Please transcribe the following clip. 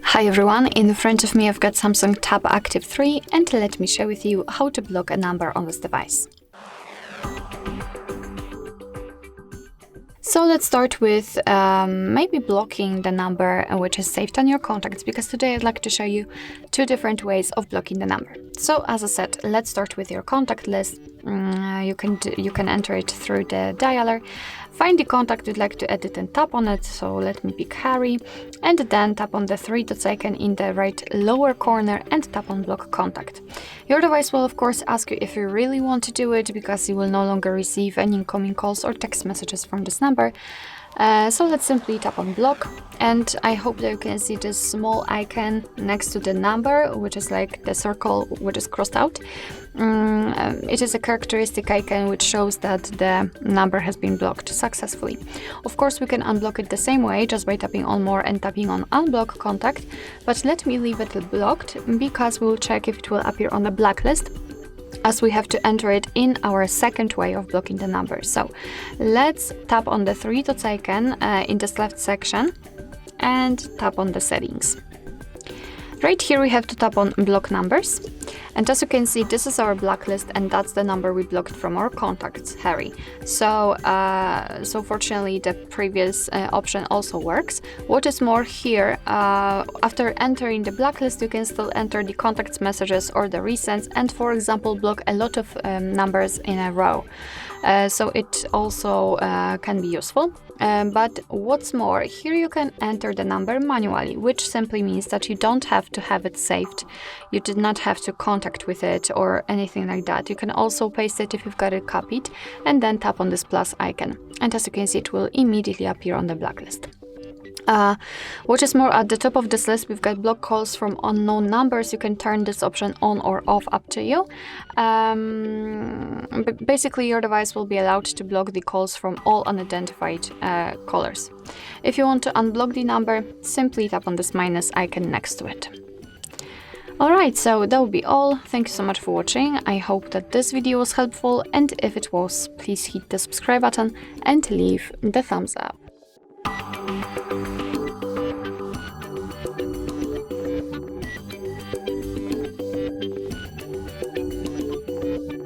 Hi everyone, in front of me I've got Samsung Tab Active 3 and let me share with you how to block a number on this device. So let's start with maybe blocking the number which is saved on your contacts, because today I'd like to show you two different ways of blocking the number. So as I said, let's start with your contact list. You can enter it through the dialer. Find the contact you'd like to edit and tap on it. So let me pick Harry, and then tap on the three dots icon in the right lower corner and tap on block contact. Your device will of course ask you if you really want to do it, because you will no longer receive any incoming calls or text messages from this number. So let's simply tap on block, and I hope that you can see this small icon next to the number, which is like the circle which is crossed out. It is a characteristic icon which shows that the number has been blocked successfully. Of course, we can unblock it the same way, just by tapping on more and tapping on unblock contact, but let me leave it blocked because we will check if it will appear on the blacklist, as we have to enter it in our second way of blocking the number. So let's tap on the three dots icon in this left section and tap on the settings. Right here we have to tap on block numbers, and as you can see, this is our blacklist, and that's the number we blocked from our contacts, Harry. So fortunately the previous option also works. What is more, here after entering the blacklist, you can still enter the contacts messages or the resends, and for example block a lot of numbers in a row. So it also can be useful. But what's more, here you can enter the number manually, which simply means that you don't have to have it saved. You did not have to contact with it or anything like that. You can also paste it if you've got it copied, and then tap on this plus icon. And as you can see, it will immediately appear on the blacklist. What is more, at the top of this list, we've got block calls from unknown numbers. You can turn this option on or off, up to you. But basically, your device will be allowed to block the calls from all unidentified callers. If you want to unblock the number, simply tap on this minus icon next to it. Alright, so that will be all. Thank you so much for watching. I hope that this video was helpful, and if it was, please hit the subscribe button and leave the thumbs up.